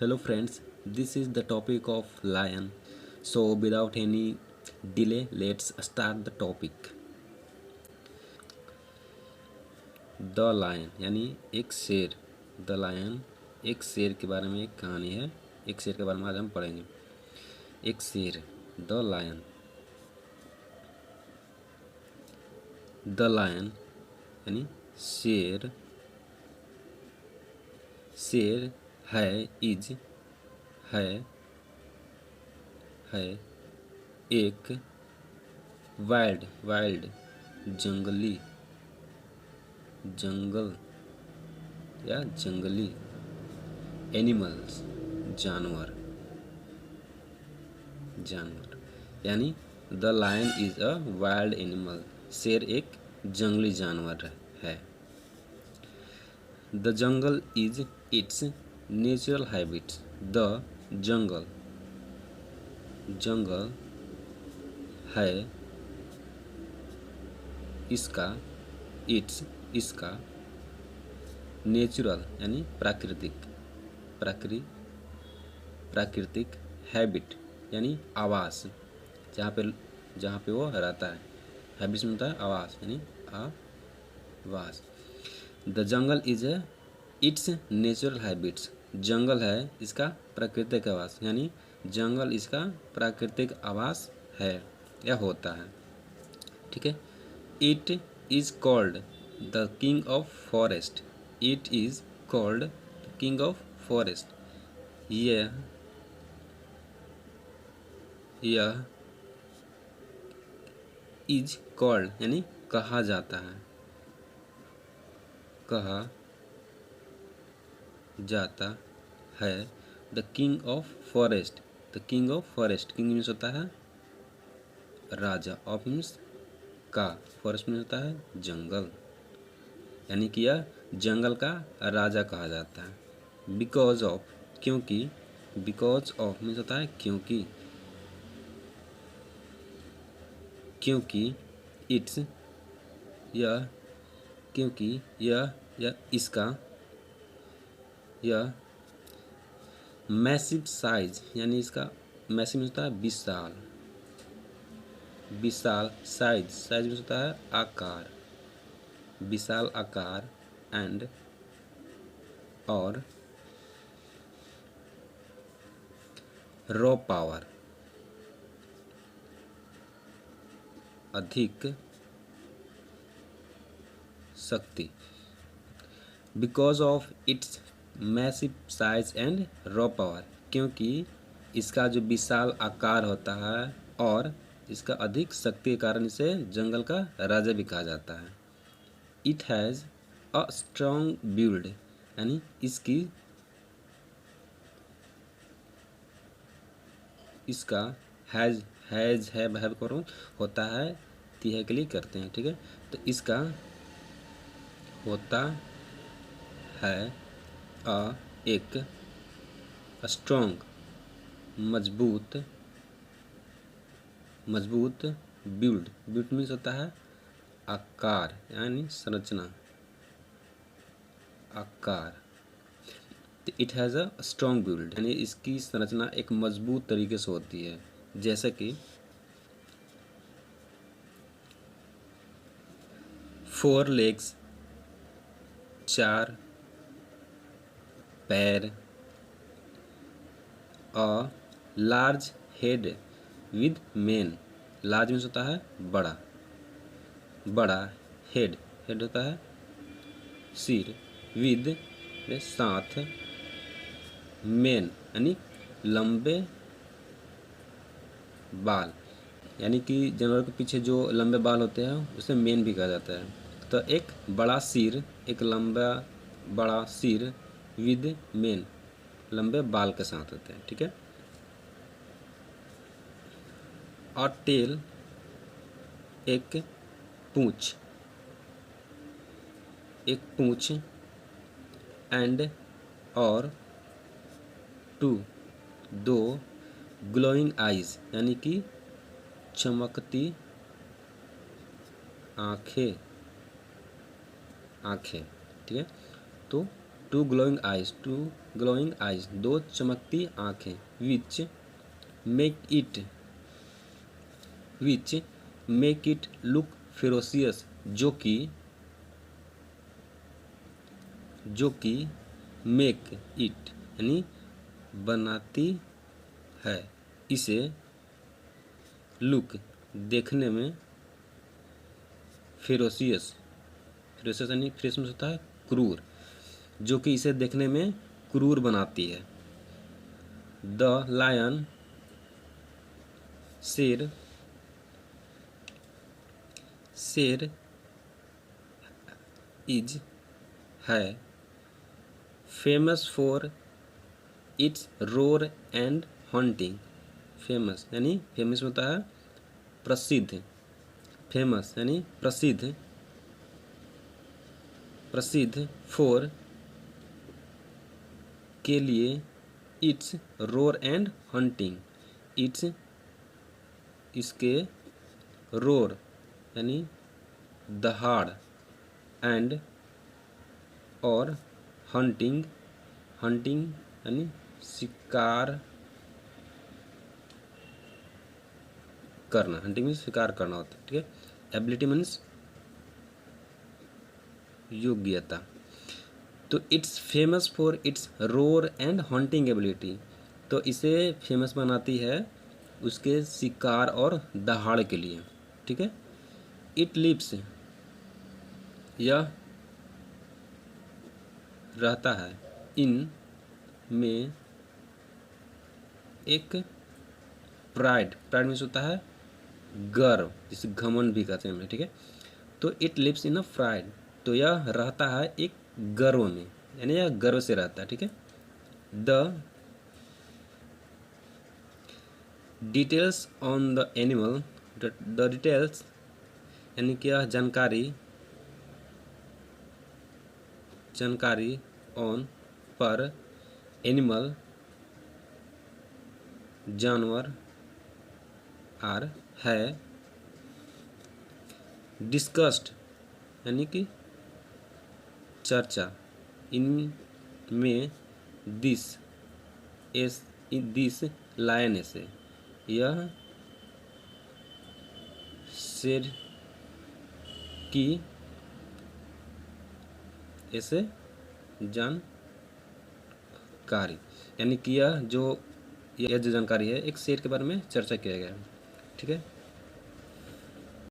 Hello friends, this is the topic of lion. So without any delay, let's start the topic. The lion यानी एक शेर। The lion एक शेर के बारे में एक कहानी है। एक शेर के बारे में आज हम पढ़ेंगे। एक शेर, द लायन। द लायन यानी शेर। शेर है, इज है एक वाइल्ड जंगली, जंगल या जंगली एनिमल्स जानवर यानी the lion is a wild animal. शेर एक जंगली जानवर है। The jungle is its natural habits. The jungle है इसका नेचुरल यानी प्राकृतिक हैबिट यानी आवास, जहाँ पे वो रहता है। हैबिट्स में होता है आवास यानी आवास। The jungle is its natural habits. जंगल है इसका प्राकृतिक आवास यानी जंगल इसका प्राकृतिक आवास है या होता है। ठीक है। It is called the king of forest. It is called the king of forest. यह इज कॉल्ड यानी कहा जाता है, the king of forest. The king of forest, king means होता है राजा, ऑफ मीन्स का, फॉरेस्ट मीन्स होता है जंगल, यानी कि यह जंगल का राजा कहा जाता है। बिकॉज ऑफ, क्योंकि, बिकॉज ऑफ मीन्स होता है क्योंकि इट्स, यह, क्योंकि यह इसका, यह मैसिव साइज यानी इसका मैसिव होता है विशाल साइज में होता है आकार, विशाल आकार एंड और रॉ पावर, अधिक शक्ति। Because of its massive size and raw power, क्योंकि इसका जो विशाल आकार होता है और इसका अधिक शक्ति के कारण इसे जंगल का राजा भी कहा जाता है। It has a strong build यानी इसका हैज़ है भाव करो होता है, तीहे के लिए करते हैं। ठीक है। तो इसका होता है एक स्ट्रॉन्ग मजबूत बिल्ड मीन्स होता है आकार यानी संरचना, आकार। It has a strong build यानी इसकी संरचना एक मजबूत तरीके से होती है, जैसे कि 4 legs, 4 पैर, a large head with main, large means होता है बड़ा हेड होता है सिर, विद साथ, मेन यानी लंबे बाल, यानी कि जानवर के पीछे जो लंबे बाल होते हैं उसे मेन भी कहा जाता है। तो एक बड़ा सिर, एक लंबा बड़ा सिर विद मेन, लंबे बाल के साथ होते हैं। ठीक है। और टेल एक पूंछ एंड और दो ग्लोइंग आइज यानी कि चमकती आँखें। ठीक है। तो टू ग्लोइंग आइज, दो चमकती आँखें, make it which make it look ferocious, जो कि मेक इट यानी बनाती है इसे, लुक देखने में, फेरोसियस यानी फेरोसियस होता है क्रूर, जो कि इसे देखने में क्रूर बनाती है। द लायन शेर इज है famous for its roar and hunting, famous यानी फेमस होता है प्रसिद्ध, फेमस यानी प्रसिद्ध फॉर के लिए, इट्स रोर एंड हंटिंग, इसके रोर यानी दहाड़, एंड और हंटिंग यानी शिकार करना, हंटिंग में शिकार करना होता है, ठीक है। एबिलिटी मीन्स योग्यता। तो it's famous for its roar and hunting ability, तो इसे फेमस बनाती है उसके शिकार और दहाड़ के लिए, ठीक है। इट लिव्स, यह रहता है, इन में एक प्राइड मीन्स होता है गर्व, जिसे घमंड भी कहते हैं, ठीक है। तो it lives in a pride, तो यह रहता है एक गर्व में, यानी यह गर्व से रहता है, ठीक है। The details on the animal, the details यानी कि यह जानकारी ऑन पर, एनिमल जानवर, आर है, डिस्कस्ड यानी कि चर्चा, इनमें दिस लायन से, यह शेर की ऐसे जानकारी, यानी कि यह जो जानकारी है एक शेर के बारे में चर्चा किया गया है, ठीक है।